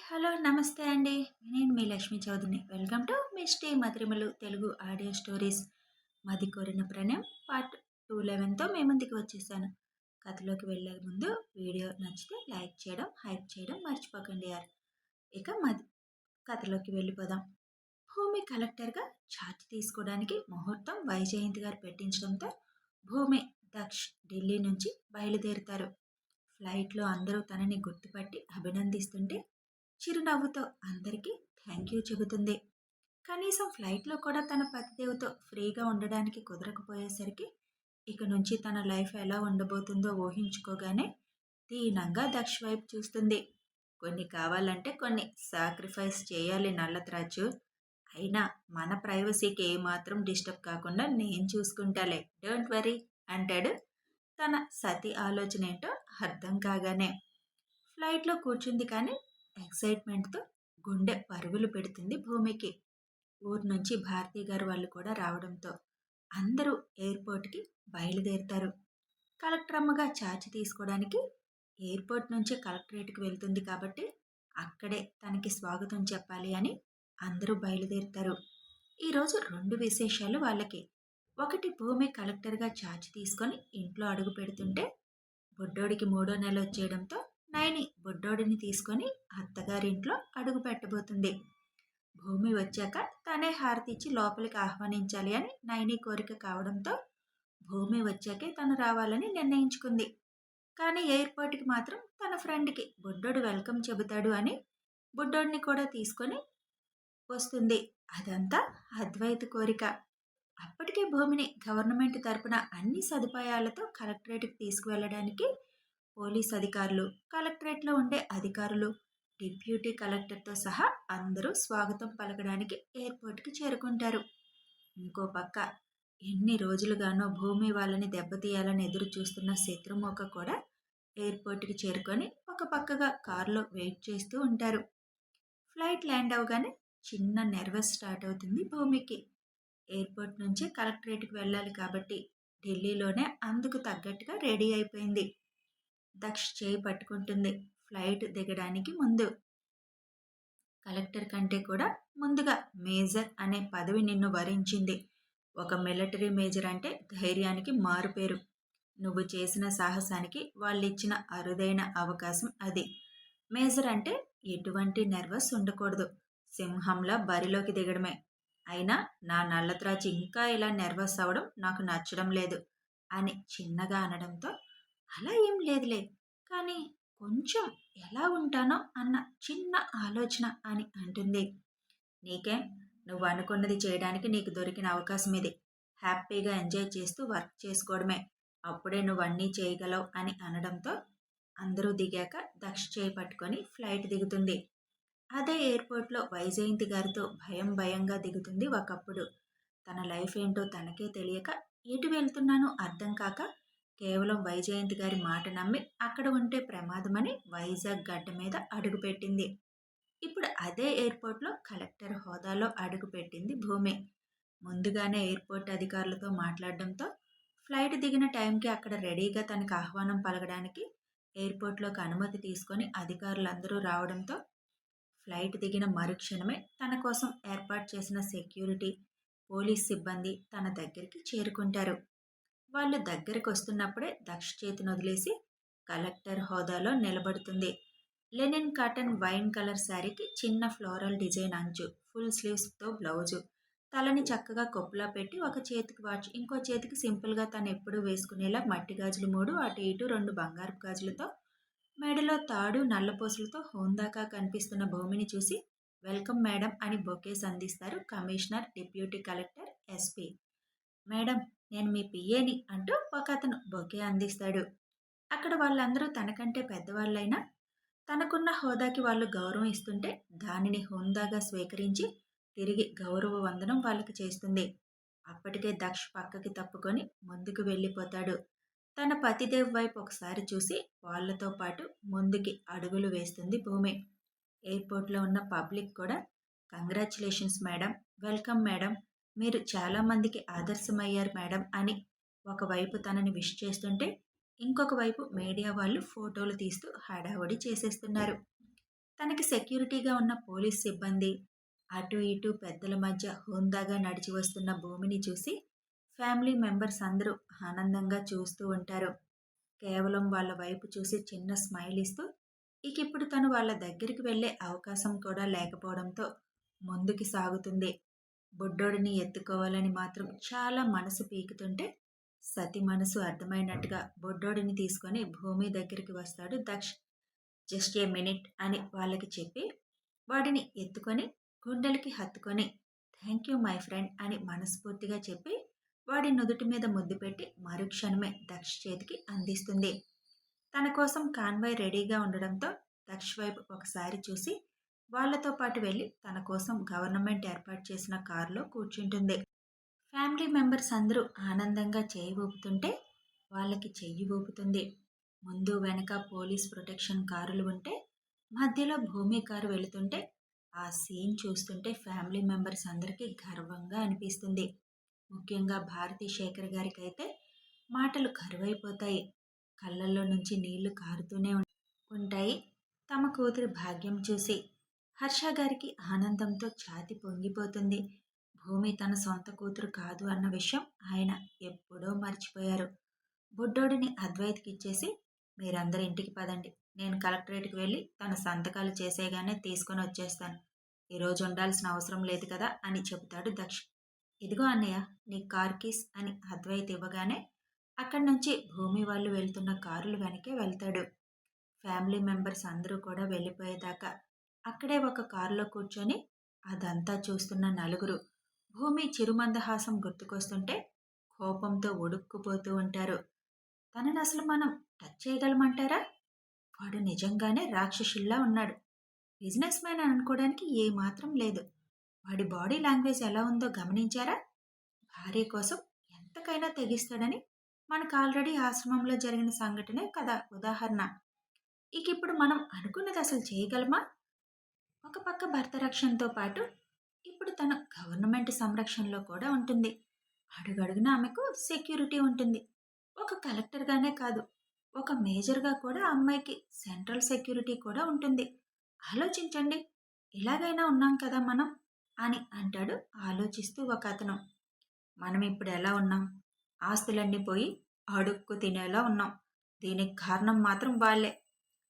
Hello, నమస్తే అండి. నేను మీ లక్ష్మీ చౌదరిని. వెల్కమ్ టు మిస్టీ మధురిమలు తెలుగు ఆడియో స్టోరీస్. మది కోరిన ప్రణయం పార్ట్ 211తో మీ ముందుకు వచ్చేసాను. కథలోకి వెళ్ళే ముందు వీడియో నచ్చితే లైక్ చేయడం, హైప్ చేయడం మర్చిపోకండి యార్. ఇక కథలోకి వెళ్ళిపోదాం. భూమి కలెక్టర్గా ఛార్జ్ తీసుకోవడానికి ముహూర్తం వైజయంతి గారు పెట్టించడంతో భూమి, దక్ష్ ఢిల్లీ నుంచి బయలుదేరుతారు. ఫ్లైట్లో అందరూ తనని గుర్తుపట్టి అభినందిస్తుంటే చిరునవ్వుతో అందరికీ థ్యాంక్ యూ చెబుతుంది. కనీసం ఫ్లైట్లో కూడా తన పతిదేవుతో ఫ్రీగా ఉండడానికి కుదరకపోయేసరికి ఇక నుంచి తన లైఫ్ ఎలా ఉండబోతుందో ఊహించుకోగానే దీనంగా దక్ష్ వైపు చూస్తుంది. కొన్ని కావాలంటే కొన్ని సాక్రిఫైస్ చేయాలి నల్లత్రాచు. అయినా మన ప్రైవసీకి ఏమాత్రం డిస్టర్బ్ కాకుండా నేను చూసుకుంటాలే, డోంట్ వరీ అంటాడు. తన సతి ఆలోచన ఏంటో అర్థం కాగానే ఫ్లైట్లో కూర్చుంది, కానీ ఎక్సైట్మెంట్తో గుండె పరుగులు పెడుతుంది భూమికి. ఊరు నుంచి భారతీ గారు వాళ్ళు కూడా రావడంతో అందరూ ఎయిర్పోర్ట్కి బయలుదేరుతారు. కలెక్టర్ అమ్మగా ఛార్జ్ తీసుకోవడానికి ఎయిర్పోర్ట్ నుంచి కలెక్టరేట్కి వెళ్తుంది కాబట్టి అక్కడే తనకి స్వాగతం చెప్పాలి అని అందరూ బయలుదేరుతారు. ఈరోజు రెండు విశేషాలు వాళ్ళకి. ఒకటి, భూమి కలెక్టర్గా ఛార్జ్ తీసుకొని ఇంట్లో అడుగు పెడుతుంటే బుడ్డోడికి 3వ నెల వచ్చేయడంతో నైని బుడ్డోడిని తీసుకొని అత్తగారింట్లో అడుగు పెట్టబోతుంది. భూమి వచ్చాక తనే హారతిచ్చి లోపలికి ఆహ్వానించాలి అని నైని కోరిక కావడంతో భూమి వచ్చాకే తను రావాలని నిర్ణయించుకుంది. కానీ ఎయిర్పోర్ట్కి మాత్రం తన ఫ్రెండ్కి బుడ్డోడు వెల్కమ్ చెబుతాడు అని బుడ్డోడిని కూడా తీసుకొని వస్తుంది. అదంతా అద్వైత కోరిక. అప్పటికే భూమిని గవర్నమెంట్ తరపున అన్ని సదుపాయాలతో కలెక్టరేట్కి తీసుకువెళ్ళడానికి పోలీస్ అధికారులు, కలెక్టరేట్లో ఉండే అధికారులు, డిప్యూటీ కలెక్టర్తో సహా అందరూ స్వాగతం పలకడానికి ఎయిర్పోర్ట్కి చేరుకుంటారు. ఇంకో పక్క ఎన్ని రోజులుగానో భూమి వాళ్ళని దెబ్బతీయాలని ఎదురు చూస్తున్న శత్రుమోక కూడా ఎయిర్పోర్ట్కి చేరుకొని ఒక పక్కగా కారులో వెయిట్ చేస్తూ ఉంటారు. ఫ్లైట్ ల్యాండ్ అవగానే చిన్న నెర్వస్ స్టార్ట్ అవుతుంది భూమికి. ఎయిర్పోర్ట్ నుంచి కలెక్టరేట్కి వెళ్ళాలి కాబట్టి ఢిల్లీలోనే అందుకు తగ్గట్టుగా రెడీ అయిపోయింది. దక్ష్ చేయి పట్టుకుంటుంది. ఫ్లైట్ దిగడానికి ముందు కలెక్టర్ కంటే కూడా ముందుగా మేజర్ అనే పదవి నిన్ను వరించింది. ఒక మిలిటరీ మేజర్ అంటే ధైర్యానికి మారుపేరు. నువ్వు చేసిన సాహసానికి వాళ్ళిచ్చిన అరుదైన అవకాశం అది. మేజర్ అంటే ఎటువంటి నర్వస్ ఉండకూడదు, సింహంలా బరిలోకి దిగడమే. అయినా నా నల్లత్రాచి ఇంకా ఇలా నర్వస్ అవడం నాకు నచ్చడం లేదు అని చిన్నగా అనడంతో అలా ఏం లేదులే, కానీ కొంచెం ఎలా ఉంటానో అన్న చిన్న ఆలోచన అని అంటుంది. నీకేం, నువ్వు అనుకున్నది చేయడానికి నీకు దొరికిన అవకాశం ఇది. హ్యాపీగా ఎంజాయ్ చేస్తూ వర్క్ చేసుకోవడమే, అప్పుడే నువ్వు అన్నీ చేయగలవు అని అనడంతో అందరూ దిగాక దక్ష చేయి పట్టుకొని ఫ్లైట్ దిగుతుంది. అదే ఎయిర్పోర్ట్లో వైజయంతి గారితో భయంగా దిగుతుంది. ఒకప్పుడు తన లైఫ్ ఏంటో తనకే తెలియక ఎటు వెళ్తున్నానో అర్థం కాక కేవలం వైజయంతి గారి మాట నమ్మి అక్కడ ఉంటే ప్రమాదమని వైజాగ్ గడ్డ మీద అడుగుపెట్టింది. ఇప్పుడు అదే ఎయిర్పోర్ట్లో కలెక్టర్ హోదాలో అడుగుపెట్టింది భూమి. ముందుగానే ఎయిర్పోర్ట్ అధికారులతో మాట్లాడడంతో ఫ్లైట్ దిగిన టైంకి అక్కడ రెడీగా తనకు ఆహ్వానం పలకడానికి ఎయిర్పోర్ట్లోకి అనుమతి తీసుకొని అధికారులందరూ రావడంతో ఫ్లైట్ దిగిన మరుక్షణమే తన కోసం ఏర్పాటు చేసిన సెక్యూరిటీ, పోలీస్ సిబ్బంది తన దగ్గరికి చేరుకుంటారు. వాళ్ళు దగ్గరికి వస్తున్నప్పుడే దక్ష చేతిని వదిలేసి కలెక్టర్ హోదాలో నిలబడుతుంది. లెనిన్ కాటన్ వైన్ కలర్ శారీకి చిన్న ఫ్లోరల్ డిజైన్ అంచు, ఫుల్ స్లీవ్స్తో బ్లౌజు, తలని చక్కగా కొప్పులా పెట్టి ఒక చేతికి వాచ్, ఇంకో చేతికి సింపుల్గా తను ఎప్పుడూ వేసుకునేలా మట్టి గాజులు 3, అటు ఇటు 2 బంగారపు గాజులతో, మెడలో తాడు, నల్లపూసలతో హోందాకా కనిపిస్తున్న భూమిని చూసి వెల్కమ్ మేడం అని బొకేస్ అందిస్తారు commissioner, deputy collector, SP. Madam, నేను మీ పిఏని అంటూ ఒక అతను బొకే అందిస్తాడు. అక్కడ వాళ్ళందరూ తనకంటే పెద్దవాళ్ళైనా తనకున్న హోదాకి వాళ్ళు గౌరవం ఇస్తుంటే దానిని హోందాగా స్వీకరించి తిరిగి గౌరవ వందనం వాళ్ళకి చేస్తుంది. అప్పటికే దక్ష్ పక్కకి తప్పుకొని ముందుకు వెళ్ళిపోతాడు. తన పతిదేవ్ వైపు ఒకసారి చూసి వాళ్ళతో పాటు ముందుకి అడుగులు వేస్తుంది భూమి. ఎయిర్పోర్ట్లో ఉన్న పబ్లిక్ కూడా కంగ్రాచులేషన్స్ మేడం, వెల్కమ్ మేడం, మీరు చాలామందికి ఆదర్శమయ్యారు మేడం అని ఒకవైపు తనని విష్ చేస్తుంటే ఇంకొక వైపు మీడియా వాళ్ళు ఫోటోలు తీస్తూ హడావుడి చేసేస్తున్నారు. తనకి సెక్యూరిటీగా ఉన్న పోలీస్ సిబ్బంది అటు ఇటు పెద్దల మధ్య హుందాగా నడిచి వస్తున్న భూమిని చూసి ఫ్యామిలీ మెంబర్స్ అందరూ ఆనందంగా చూస్తూ ఉంటారు. కేవలం వాళ్ళ వైపు చూసి చిన్న స్మైల్ ఇస్తూ ఇకిప్పుడు తను వాళ్ళ దగ్గరికి వెళ్ళే అవకాశం కూడా లేకపోవడంతో ముందుకి సాగుతుంది. బుడ్డోడిని ఎత్తుకోవాలని మాత్రం చాలా మనసు పీకుతుంటే సతి మనసు అర్థమైనట్టుగా బుడ్డోడిని తీసుకొని భూమి దగ్గరికి వస్తాడు దక్ష్. జస్ట్ ఏ మినిట్ అని వాళ్ళకి చెప్పి వాడిని ఎత్తుకొని గుండెలకి హత్తుకొని థ్యాంక్ యూ మై ఫ్రెండ్ అని మనస్ఫూర్తిగా చెప్పి వాడి నుదుటి మీద ముద్దు పెట్టి మరుక్షణమే దక్ష్ చేతికి అందిస్తుంది. తన కోసం కాన్వాయ్ రెడీగా ఉండడంతో దక్ష్ వైపు ఒకసారి చూసి వాళ్ళతో పాటు వెళ్ళి తన కోసం గవర్నమెంట్ ఏర్పాటు చేసిన కారులో కూర్చుంటుంది. ఫ్యామిలీ మెంబర్స్ అందరూ ఆనందంగా చేయి ఊపుతుంటే వాళ్ళకి చెయ్యి ఊపుతుంది. ముందు వెనక పోలీస్ ప్రొటెక్షన్ కారులు ఉంటే మధ్యలో భూమి కారు వెళుతుంటే ఆ సీన్ చూస్తుంటే ఫ్యామిలీ మెంబర్స్ అందరికీ గర్వంగా అనిపిస్తుంది. ముఖ్యంగా భారతీ శేఖర్ గారికి అయితే మాటలు కరువైపోతాయి. కళ్ళల్లో నుంచి నీళ్లు కారుతూనే ఉంటాయి. తమ కూతురి భాగ్యం చూసి హర్ష గారికి ఆనందంతో ఛాతి పొంగిపోతుంది. భూమి తన సొంత కూతురు కాదు అన్న విషయం ఆయన ఎప్పుడో మర్చిపోయారు. బుడ్డోడిని అద్వైత్కి ఇచ్చేసి మీరందరూ ఇంటికి పదండి, నేను కలెక్టరేట్కి వెళ్ళి తన సంతకాలు చేసేగానే తీసుకొని వచ్చేస్తాను, ఈరోజు ఉండాల్సిన అవసరం లేదు కదా అని చెబుతాడు దక్ష్. ఇదిగో అన్నయ్య నీ కార్ కీస్ అని అద్వైత్ ఇవ్వగానే అక్కడి నుంచి భూమి వాళ్ళు వెళ్తున్న కారులు వెనకే వెళ్తాడు. ఫ్యామిలీ మెంబర్స్ అందరూ కూడా వెళ్ళిపోయేదాకా అక్కడే ఒక కారులో కూర్చొని అదంతా చూస్తున్న నలుగురు భూమి చిరుమందహాసం గుర్తుకొస్తుంటే కోపంతో ఉడుక్కుపోతూ ఉంటారు. తనని అసలు మనం టచ్ చేయగలమంటారా? వాడు నిజంగానే రాక్షసుల్లా ఉన్నాడు. బిజినెస్ మ్యాన్ అనుకోవడానికి ఏమాత్రం లేదు. వాడి బాడీ లాంగ్వేజ్ ఎలా ఉందో గమనించారా? భార్య కోసం ఎంతకైనా తెగిస్తాడని మనకు ఆల్రెడీ ఆశ్రమంలో జరిగిన సంఘటనే కదా ఉదాహరణ. ఇప్పుడు మనం అనుకున్నది అసలు చేయగలమా? ఒక పక్క భర్త రక్షణతో పాటు ఇప్పుడు తన గవర్నమెంట్ సంరక్షణలో కూడా ఉంటుంది. అడుగడుగున ఆమెకు సెక్యూరిటీ ఉంటుంది. ఒక కలెక్టర్గానే కాదు, ఒక మేజర్గా కూడా అమ్మాయికి సెంట్రల్ సెక్యూరిటీ కూడా ఉంటుంది. ఆలోచించండి, ఇలాగైనా ఉన్నాం కదా మనం అని అంటాడు ఆలోచిస్తూ ఒక అతను. మనం ఇప్పుడు ఎలా ఉన్నాం? ఆస్తులన్నీ పోయి అడుక్కు తినేలా ఉన్నాం. దీనికి కారణం మాత్రం వాళ్ళే.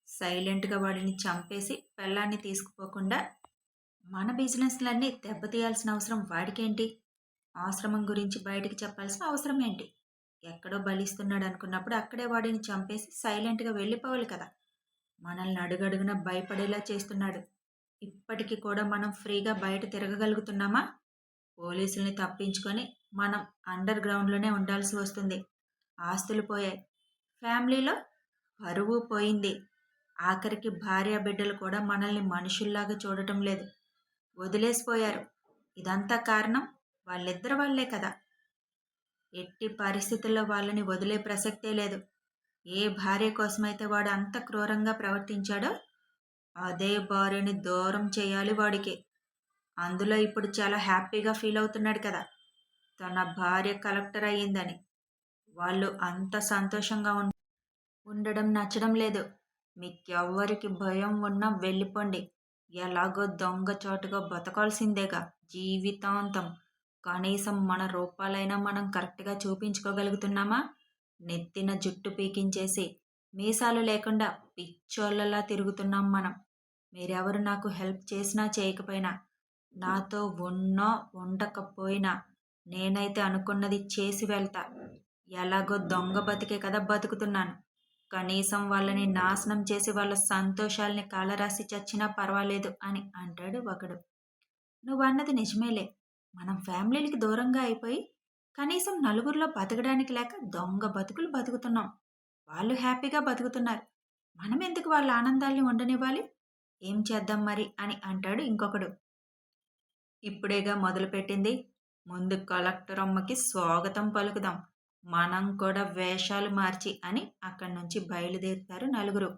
సైలెంట్గా వాడిని చంపేసి పెళ్ళాన్ని తీసుకుపోకుండా మన బిజినెస్లన్నీ దెబ్బతీయాల్సిన అవసరం వాడికేంటి? ఆశ్రమం గురించి బయటికి చెప్పాల్సిన అవసరం ఏంటి? ఎక్కడో బలిస్తున్నాడు అనుకున్నప్పుడు అక్కడే వాడిని చంపేసి సైలెంట్గా వెళ్ళిపోవాలి కదా. మనల్ని అడుగడుగున భయపడేలా చేస్తున్నాడు. ఇప్పటికీ కూడా మనం ఫ్రీగా బయట తిరగగలుగుతున్నామా? పోలీసుల్ని తప్పించుకొని మనం అండర్ గ్రౌండ్లోనే ఉండాల్సి వస్తుంది. ఆస్తులు పోయాయి, ఫ్యామిలీలో పరువు పోయింది. ఆఖరికి భార్య బిడ్డలు కూడా మనల్ని మనుషుల్లాగా చూడటం లేదు, వదిలేసిపోయారు. ఇదంతా కారణం వాళ్ళిద్దరు వాళ్ళే కదా. ఎట్టి పరిస్థితుల్లో వాళ్ళని వదిలే ప్రసక్తే లేదు. ఏ భార్య కోసమైతే వాడు అంత క్రూరంగా ప్రవర్తించాడో అదే భార్యని దూరం చేయాలి వాడికి. అందులో ఇప్పుడు చాలా హ్యాపీగా ఫీల్ అవుతున్నాడు కదా, తన భార్య కలెక్టర్ అయ్యిందని. వాళ్ళు అంత సంతోషంగా ఉండడం నచ్చడం లేదు. మీకెవ్వరికి భయం ఉన్నా వెళ్ళిపోండి. ఎలాగో దొంగచాటుగా బతకాల్సిందేగా జీవితాంతం. కనీసం మన రూపాలైనా మనం కరెక్ట్గా చూపించుకోగలుగుతున్నామా? నెత్తిన జుట్టు పీకించేసి మీసాలు లేకుండా పిచ్చోళ్ళలా తిరుగుతున్నాం మనం. మీరెవరు నాకు హెల్ప్ చేసినా చేయకపోయినా, నాతో ఉన్నా ఉండకపోయినా నేనైతే అనుకున్నది చేసి వెళ్తా. ఎలాగో దొంగ బతికే కదా బతుకుతున్నాను. కనీసం వాళ్ళని నాశనం చేసి వాళ్ళ సంతోషాల్ని కాలరాసి చచ్చినా పర్వాలేదు అని అంటాడు ఒకడు. నువ్వన్నది నిజమేలే. మనం ఫ్యామిలీలకి దూరంగా అయిపోయి కనీసం నలుగురిలో బతకడానికి లేక దొంగ బతుకులు బతుకుతున్నాం. వాళ్ళు హ్యాపీగా బతుకుతున్నారు. మనం ఎందుకు వాళ్ళ ఆనందాల్ని ఉండనివ్వాలి? ఏం చేద్దాం మరి అని అంటాడు ఇంకొకడు. ఇప్పుడేగా మొదలుపెట్టింది, ముందు కలెక్టర్ అమ్మకి స్వాగతం పలుకుదాం, మనం కూడా వేషాలు మార్చి అని అక్కడి నుంచి బయలుదేరుతారు నలుగురు.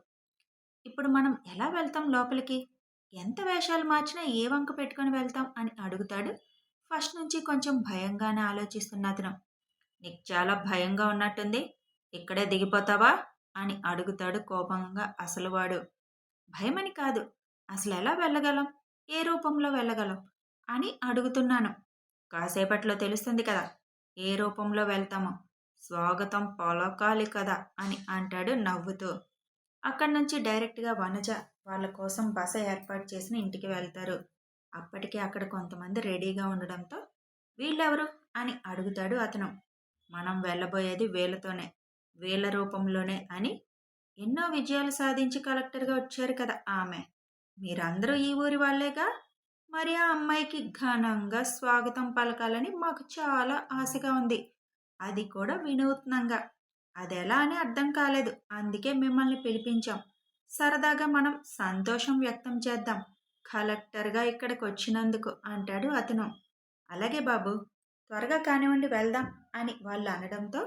ఇప్పుడు మనం ఎలా వెళ్తాం లోపలికి? ఎంత వేషాలు మార్చినా ఏ వంక పెట్టుకొని వెళ్తాం అని అడుగుతాడు ఫస్ట్ నుంచి కొంచెం భయంగానే ఆలోచిస్తున్న అతను. నీకు చాలా భయంగా ఉన్నట్టుంది, ఇక్కడే దిగిపోతావా అని అడుగుతాడు కోపంగా అసలు వాడు. భయమని కాదు, అసలెలా వెళ్ళగలం? ఏ రూపంలో వెళ్ళగలం? అని అడుగుతున్నాను. కాసేపట్లో తెలుస్తుంది కదా! ఏ రూపంలో వెళ్తామో. స్వాగతం పలకాలి కదా! అని అంటాడు నవ్వుతూ. అక్కడి నుంచి డైరెక్ట్‌గా వనజ వాళ్ళ కోసం బస ఏర్పాటు చేసిన ఇంటికి వెళ్తారు. అప్పటికే అక్కడ కొంతమంది రెడీగా ఉండడంతో వీళ్ళెవరు? అని అడుగుతాడు అతను. మనం వెళ్ళబోయేది వీళ్ళతోనే. వీళ్ళ రూపంలోనే అని ఎన్నో విజయాలు సాధించి కలెక్టర్‌గా వచ్చారు కదా ఆమె. మీరందరూ ఈ ఊరి వాళ్ళేగా? మరి ఆ అమ్మాయికి ఘనంగా స్వాగతం పలకాలని మాకు చాలా ఆశగా ఉంది. అది కూడా వినూత్నంగా. అదెలా అని అర్థం కాలేదు. అందుకే మిమ్మల్ని పిలిపించాం. సరదాగా మనం సంతోషం వ్యక్తం చేద్దాం. కలెక్టర్‌గా ఇక్కడికొచ్చినందుకు అంటాడు అతను. అలాగే బాబు. త్వరగా కానివ్వండి వెళ్దాం అని వాళ్ళు అనడంతో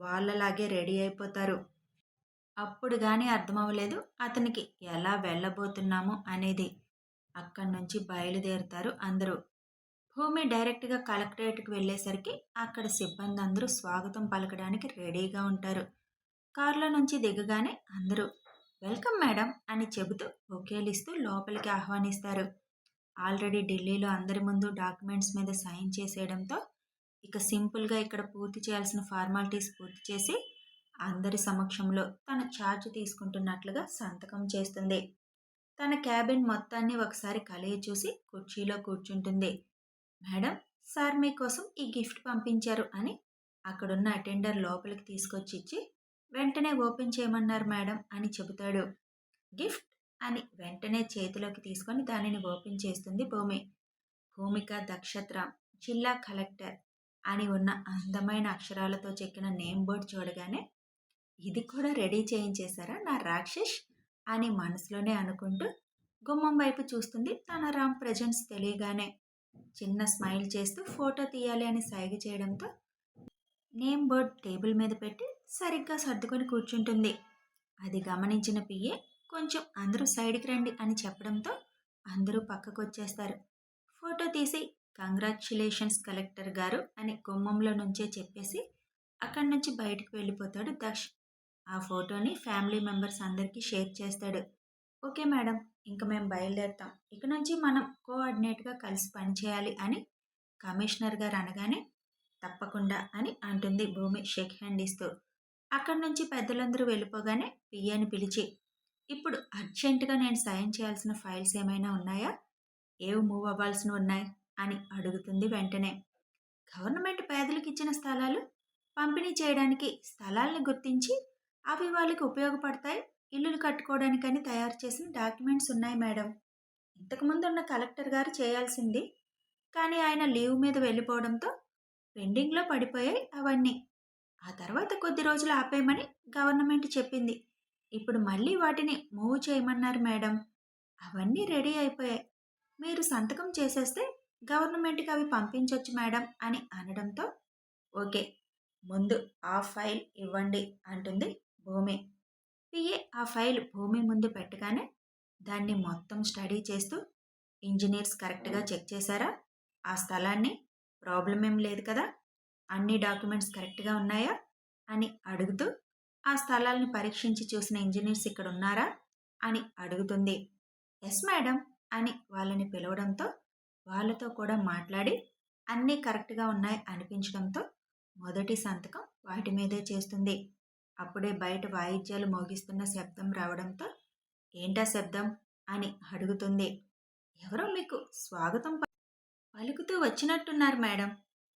వాళ్ళలాగే రెడీ అయిపోతారు. అప్పుడు గాని అర్థమవ్వలేదు అతనికి ఎలా వెళ్ళబోతున్నాము అనేది. అక్కడి నుంచి బయలుదేరుతారు అందరూ. భూమి డైరెక్ట్‌గా కలెక్టరేట్‌కి వెళ్ళేసరికి అక్కడ సిబ్బంది అందరూ స్వాగతం పలకడానికి రెడీగా ఉంటారు. కారులో నుంచి దిగగానే అందరూ వెల్కమ్ మేడం అని చెబుతూ బొకేలిస్తూ లోపలికి ఆహ్వానిస్తారు. ఆల్రెడీ ఢిల్లీలో అందరి ముందు డాక్యుమెంట్స్ మీద సైన్ చేసేయడంతో ఇక సింపుల్‌గా ఇక్కడ పూర్తి చేయాల్సిన ఫార్మాలిటీస్ పూర్తి చేసి అందరి సమక్షంలో తన ఛార్జ్ తీసుకుంటున్నట్లుగా సంతకం చేస్తుంది. తన క్యాబిన్ మొత్తాన్ని ఒకసారి కలయి చూసి కుర్చీలో కూర్చుంటుంది. మేడం, సార్ మీకోసం ఈ గిఫ్ట్ పంపించారు అని అక్కడున్న అటెండర్ లోపలికి తీసుకొచ్చి ఇచ్చి వెంటనే ఓపెన్ చేయమన్నారు మేడం అని చెబుతాడు. గిఫ్ట్ అని వెంటనే చేతిలోకి తీసుకొని దానిని ఓపెన్ చేస్తుంది భూమి. భూమిక నక్షత్రం జిల్లా కలెక్టర్ అని ఉన్న అందమైన అక్షరాలతో చెక్కిన నేమ్ బోర్డ్ చూడగానే ఇది కూడా రెడీ చేయించేశారా నా రాక్షస్ అని మనసులోనే అనుకుంటూ గుమ్మం వైపు చూస్తుంది. తన రామ్ ప్రజెన్స్ తెలియగానే చిన్న స్మైల్ చేస్తూ ఫోటో తీయాలి అని సైగ చేయడంతో నేమ్ బోర్డ్ టేబుల్ మీద పెట్టి సరిగ్గా సర్దుకొని కూర్చుంటుంది. అది గమనించిన పిఏ కొంచెం అందరూ సైడ్కి రండి అని చెప్పడంతో అందరూ పక్కకు వచ్చేస్తారు. ఫోటో తీసి కంగ్రాచ్యులేషన్స్ కలెక్టర్ గారు అని గుమ్మంలో నుంచే చెప్పేసి అక్కడి నుంచి బయటకు వెళ్ళిపోతాడు దక్ష్. ఆ ఫోటోని ఫ్యామిలీ మెంబర్స్ అందరికీ షేర్ చేస్తాడు. ఓకే మేడం, ఇంక మేము బయలుదేరుతాం. ఇక నుంచి మనం కోఆర్డినేట్గా కలిసి పనిచేయాలి అని కమిషనర్ గారు అనగానే తప్పకుండా అని అంటుంది భూమి షేక్ హ్యాండ్ ఇస్తూ. అక్కడి నుంచి పెద్దలందరూ వెళ్ళిపోగానే పియ్యని పిలిచి ఇప్పుడు అర్జెంటుగా నేను సైన్ చేయాల్సిన ఫైల్స్ ఏమైనా ఉన్నాయా? ఏవి మూవ్ అవ్వాల్సినవి ఉన్నాయి అని అడుగుతుంది వెంటనే. గవర్నమెంట్ పేదలకు ఇచ్చిన స్థలాలు పంపిణీ చేయడానికి స్థలాలను గుర్తించి అవి వాళ్ళకి ఉపయోగపడతాయి ఇల్లులు కట్టుకోవడానికని తయారు చేసిన డాక్యుమెంట్స్ ఉన్నాయి మేడం. ఇంతకుముందు ఉన్న కలెక్టర్ గారు చేయాల్సింది, కానీ ఆయన లీవ్ మీద వెళ్ళిపోవడంతో పెండింగ్లో పడిపోయాయి అవన్నీ. ఆ తర్వాత కొద్ది రోజులు ఆపేయమని గవర్నమెంట్ చెప్పింది. ఇప్పుడు మళ్ళీ వాటిని మూవ్ చేయమన్నారు మేడం. అవన్నీ రెడీ అయిపోయాయి. మీరు సంతకం చేసేస్తే గవర్నమెంట్కి అవి పంపించొచ్చు మేడం అని అనడంతో ఓకే, ముందు ఆ ఫైల్ ఇవ్వండి అంటుంది భూమి. పిఏ ఆ ఫైల్ భూమి ముందు పెట్టగానే దాన్ని మొత్తం స్టడీ చేస్తూ ఇంజనీర్స్ కరెక్ట్గా చెక్ చేశారా? ఆ స్థలాన్ని ప్రాబ్లం ఏం లేదు కదా? అన్ని డాక్యుమెంట్స్ కరెక్ట్గా ఉన్నాయా అని అడుగుతూ ఆ స్థలాలను పరీక్షించి చూసిన ఇంజనీర్స్ ఇక్కడ ఉన్నారా అని అడుగుతుంది. ఎస్ మేడం అని వాళ్ళని పిలవడంతో వాళ్ళతో కూడా మాట్లాడి అన్నీ కరెక్ట్గా ఉన్నాయి అనిపించడంతో మొదటి సంతకం వాటి మీదే చేస్తుంది. అప్పుడే బయట వాయిద్యాలు మోగిస్తున్న శబ్దం రావడంతో ఏంటా శబ్దం అని అడుగుతుంది. ఎవరో మీకు స్వాగతం పలుకుతూ వచ్చినట్టున్నారు మేడం.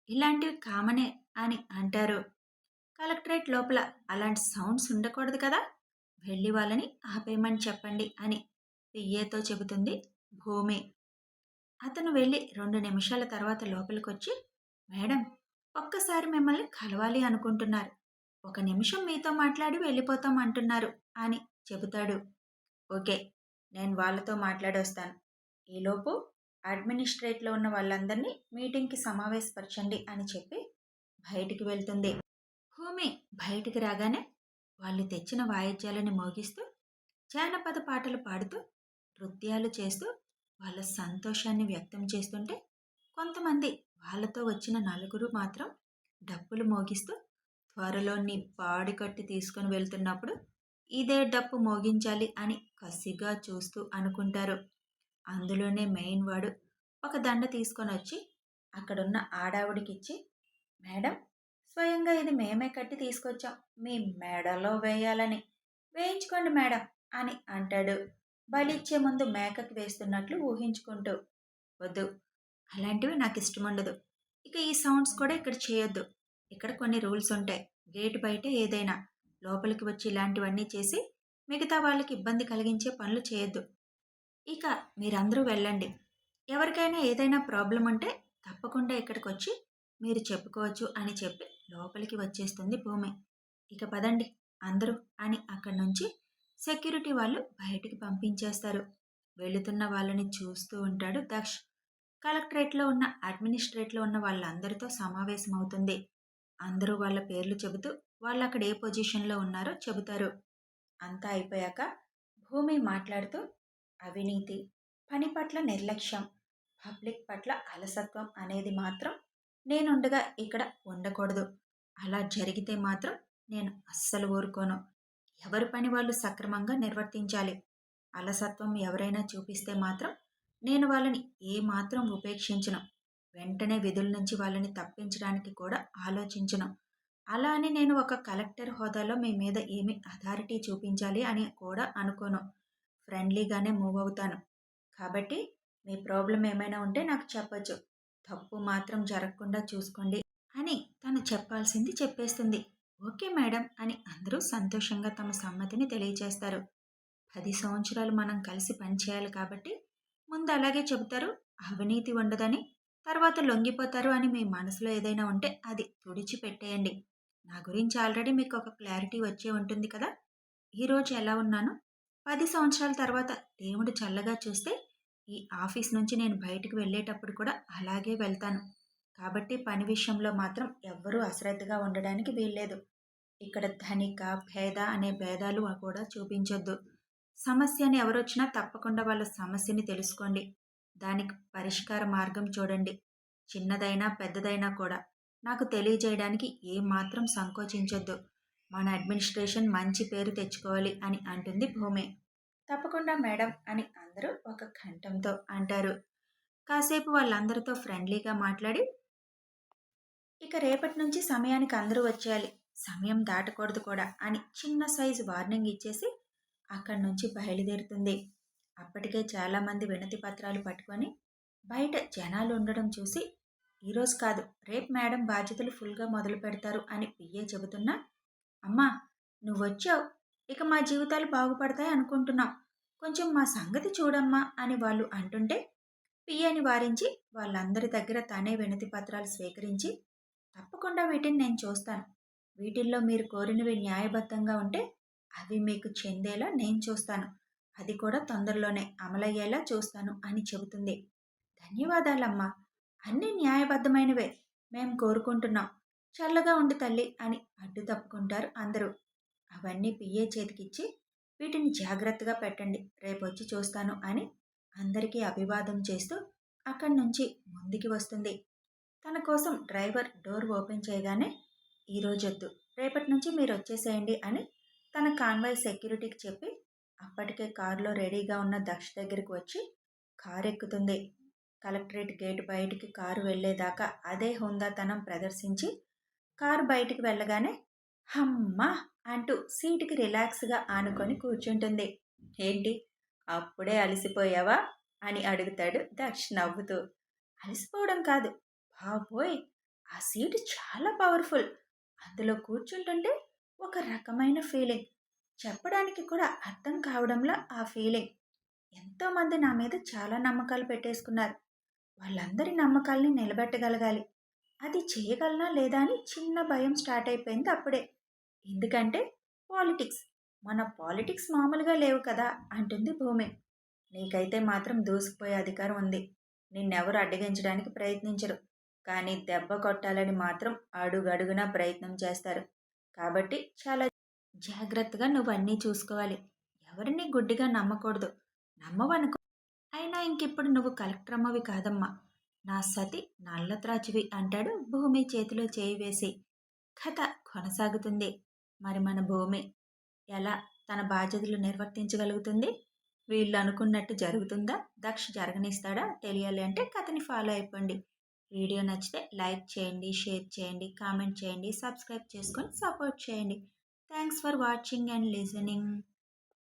ఇలాంటివి కామనే అని అంటారు. కలెక్టరేట్ లోపల అలాంటి సౌండ్స్ ఉండకూడదు కదా, వెళ్ళి వాళ్ళని ఆపేయమని చెప్పండి అని పిఏతో చెబుతుంది భూమి. అతను వెళ్ళి 2 నిమిషాల తర్వాత లోపలికొచ్చి మేడం, ఒక్కసారి మిమ్మల్ని కలవాలి అనుకుంటున్నారు. 1 నిమిషం మీతో మాట్లాడి వెళ్ళిపోతాం అంటున్నారు అని చెబుతాడు. ఓకే, నేను వాళ్ళతో మాట్లాడొస్తాను. ఈలోపు అడ్మినిస్ట్రేట్లో ఉన్న వాళ్ళందరినీ మీటింగ్కి సమావేశపరచండి అని చెప్పి బయటికి వెళ్తుంది. భూమి బయటికి రాగానే వాళ్ళు తెచ్చిన వాయిద్యాలను మోగిస్తూ జానపద పాటలు పాడుతూ నృత్యాలు చేస్తూ వాళ్ళ సంతోషాన్ని వ్యక్తం చేస్తుంటే కొంతమంది వాళ్ళతో వచ్చిన నలుగురు మాత్రం డప్పులు మోగిస్తూ త్వరలో నీ పాడి కట్టి తీసుకుని వెళ్తున్నప్పుడు ఇదే డప్పు మోగించాలి అని కసిగా చూస్తూ అనుకుంటారు. అందులోనే మెయిన్ వాడు ఒక దండ తీసుకొనొచ్చి అక్కడున్న ఆడావిడకిచ్చి, మేడం, స్వయంగా ఇది మేమే కట్టి తీసుకొచ్చాం మీ మెడలో వేయాలని. వేయించుకోండి మేడం అని అంటాడు. బలిచ్చే ముందు మేకకి వేస్తున్నట్లు ఊహించుకుంటూ. వద్దు, అలాంటివి నాకిష్టముండదు. ఇక ఈ సౌండ్స్ కూడా ఇక్కడ చేయొద్దు. ఇక్కడ కొన్ని రూల్స్ ఉంటాయి. గేటు బయటే ఏదైనా. లోపలికి వచ్చి ఇలాంటివన్నీ చేసి మిగతా వాళ్ళకి ఇబ్బంది కలిగించే పనులు చేయొద్దు. ఇక మీరందరూ వెళ్ళండి. ఎవరికైనా ఏదైనా ప్రాబ్లం ఉంటే తప్పకుండా ఇక్కడికొచ్చి మీరు చెప్పుకోవచ్చు అని చెప్పి లోపలికి వచ్చేస్తుంది భూమి. ఇక పదండి అందరూ అని అక్కడి నుంచి సెక్యూరిటీ వాళ్ళు బయటికి పంపించేస్తారు. వెళుతున్న వాళ్ళని చూస్తూ ఉంటాడు దక్ష్. కలెక్టరేట్లో ఉన్న అడ్మినిస్ట్రేట్లో ఉన్న వాళ్ళందరితో సమావేశమవుతుంది. అందరూ వాళ్ళ పేర్లు చెబుతూ వాళ్ళు అక్కడ ఏ పొజిషన్లో ఉన్నారో చెబుతారు. అంతా అయిపోయాక భూమి మాట్లాడుతూ, అవినీతి, పని పట్ల నిర్లక్ష్యం, పబ్లిక్ పట్ల అలసత్వం అనేది మాత్రం నేనుండగా ఇక్కడ ఉండకూడదు. అలా జరిగితే మాత్రం నేను అస్సలు ఊరుకోను. ఎవరి పని వాళ్ళు సక్రమంగా నిర్వర్తించాలి. అలసత్వం ఎవరైనా చూపిస్తే మాత్రం నేను వాళ్ళని ఏమాత్రం ఉపేక్షించను. వెంటనే విధుల నుంచి వాళ్ళని తప్పించడానికి కూడా ఆలోచించను. అలా అని నేను ఒక కలెక్టర్ హోదాలో మీ మీద ఏమి అథారిటీ చూపించాలి అని కూడా అనుకోను. ఫ్రెండ్లీగానే మూవ్ అవుతాను. కాబట్టి మీ ప్రాబ్లం ఏమైనా ఉంటే నాకు చెప్పొచ్చు. తప్పు మాత్రం జరగకుండా చూసుకోండి అని తను చెప్పాల్సింది చెప్పేస్తుంది. ఓకే మేడం అని అందరూ సంతోషంగా తమ సమ్మతిని తెలియచేస్తారు. 10 సంవత్సరాలు మనం కలిసి పనిచేయాలి కాబట్టి ముందు అలాగే చెబుతారు, అవినీతి ఉండదని. తర్వాత లొంగిపోతారు అని మీ మనసులో ఏదైనా ఉంటే అది తుడిచిపెట్టేయండి. నా గురించి ఆల్రెడీ మీకు ఒక క్లారిటీ వచ్చే ఉంటుంది కదా. ఈరోజు ఎలా ఉన్నాను, 10 సంవత్సరాల తర్వాత దేవుడు చల్లగా చూస్తే ఈ ఆఫీస్ నుంచి నేను బయటకు వెళ్ళేటప్పుడు కూడా అలాగే వెళ్తాను. కాబట్టి పని విషయంలో మాత్రం ఎవ్వరూ అశ్రద్ధగా ఉండడానికి వీల్లేదు. ఇక్కడ ధనిక, భేద అనే భేదాలు కూడా చూపించొద్దు. సమస్య అని ఎవరొచ్చినా తప్పకుండా వాళ్ళ సమస్యని తెలుసుకోండి. దానికి పరిష్కార మార్గం చూడండి. చిన్నదైనా పెద్దదైనా కూడా నాకు తెలియజేయడానికి ఏమాత్రం సంకోచించొద్దు. మన అడ్మినిస్ట్రేషన్ మంచి పేరు తెచ్చుకోవాలి అని అంటుంది భూమి. తప్పకుండా మేడం అని అందరూ ఒక కంఠంతో అంటారు. కాసేపు వాళ్ళందరితో ఫ్రెండ్లీగా మాట్లాడి ఇక రేపటి నుంచి సమయానికి అందరూ వచ్చేయాలి, సమయం దాటకూడదు కూడా అని చిన్న సైజు వార్నింగ్ ఇచ్చేసి అక్కడి నుంచి బయలుదేరుతుంది. అప్పటికే చాలామంది వినతి పత్రాలు పట్టుకొని బయట జనాలు ఉండడం చూసి, ఈరోజు కాదు రేపు మేడం బాధ్యతలు ఫుల్గా మొదలు పెడతారు అని పిఏ చెబుతున్నా, అమ్మా నువ్వొచ్చావు, ఇక మా జీవితాలు బాగుపడతాయి అనుకుంటున్నాం, కొంచెం మా సంగతి చూడమ్మా అని వాళ్ళు అంటుంటే పిఏని వారించి వాళ్ళందరి దగ్గర తనే వినతి పత్రాలు స్వీకరించి, తప్పకుండా వీటిని నేను చూస్తాను. వీటిల్లో మీరు కోరినవి న్యాయబద్ధంగా ఉంటే అవి మీకు చెందేలా నేను చూస్తాను. అది కూడా తొందరలోనే అమలయ్యేలా చూస్తాను అని చెబుతుంది. ధన్యవాదాలమ్మా, అన్నీ న్యాయబద్ధమైనవే మేం కోరుకుంటున్నాం. చల్లగా ఉండు తల్లి అని అడ్డు తప్పుకుంటారు అందరూ. అవన్నీ పిఏ చేతికిచ్చి వీటిని జాగ్రత్తగా పెట్టండి, రేపొచ్చి చూస్తాను అని అందరికీ అభివాదం చేస్తూ అక్కడి నుంచి ముందుకి వస్తుంది. తన కోసం డ్రైవర్ డోర్ ఓపెన్ చేయగానే, ఈరోజొద్దు రేపటి నుంచి మీరు వచ్చేసేయండి అని తన కాన్వాయ్ సెక్యూరిటీకి చెప్పి అప్పటికే కారులో రెడీగా ఉన్న దక్ష్ దగ్గరికి వచ్చి కారు ఎక్కుతుంది. కలెక్టరేట్ గేటు బయటికి కారు వెళ్ళేదాకా అదే హుందాతనం ప్రదర్శించి కారు బయటికి వెళ్ళగానే హమ్మా అంటూ సీటుకి రిలాక్స్గా ఆనుకొని కూర్చుంటుంది. ఏంటి, అప్పుడే అలసిపోయావా అని అడుగుతాడు దక్ష్ నవ్వుతూ. అలసిపోవడం కాదు బాబోయ్, ఆ సీటు చాలా పవర్ఫుల్. అందులో కూర్చుంటుంటే ఒక రకమైన ఫీలింగ్, చెప్పడానికి కూడా అర్థం కావడంలో ఆ ఫీలింగ్. ఎంతోమంది నా మీద చాలా నమ్మకాలు పెట్టేసుకున్నారు. వాళ్ళందరి నమ్మకాల్ని నిలబెట్టగలగాలి. అది చేయగలనా లేదా అని చిన్న భయం స్టార్ట్ అయిపోయింది అప్పుడే. ఎందుకంటే పాలిటిక్స్, మన పాలిటిక్స్ మామూలుగా లేవు కదా అంటుంది భూమి. నీకైతే మాత్రం దూసుకుపోయే అధికారం ఉంది. నిన్నెవరు అడ్డగించడానికి ప్రయత్నించరు. కానీ దెబ్బ కొట్టాలని మాత్రం అడుగడుగునా ప్రయత్నం చేస్తారు. కాబట్టి చాలా జాగ్రత్తగా నువ్వు అన్నీ చూసుకోవాలి. ఎవరిని గుడ్డిగా నమ్మకూడదు. నమ్మవనుకో, అయినా ఇంకిప్పుడు నువ్వు కలెక్టర్ అమ్మవి కాదమ్మా, నా సతి నల్లత్రాచివి అంటాడు భూమి చేతిలో చేయి వేసి. కథ కొనసాగుతుంది. మరి మన భూమి ఎలా తన బాధ్యతలు నిర్వర్తించగలుగుతుంది? వీళ్ళు అనుకున్నట్టు జరుగుతుందా? దక్ష్ జరగనిస్తాడా? తెలియాలి అంటే కథని ఫాలో అయిపోండి. వీడియో నచ్చితే లైక్ చేయండి, షేర్ చేయండి, కామెంట్ చేయండి, సబ్స్క్రైబ్ చేసుకొని సపోర్ట్ చేయండి. Thanks for watching and listening.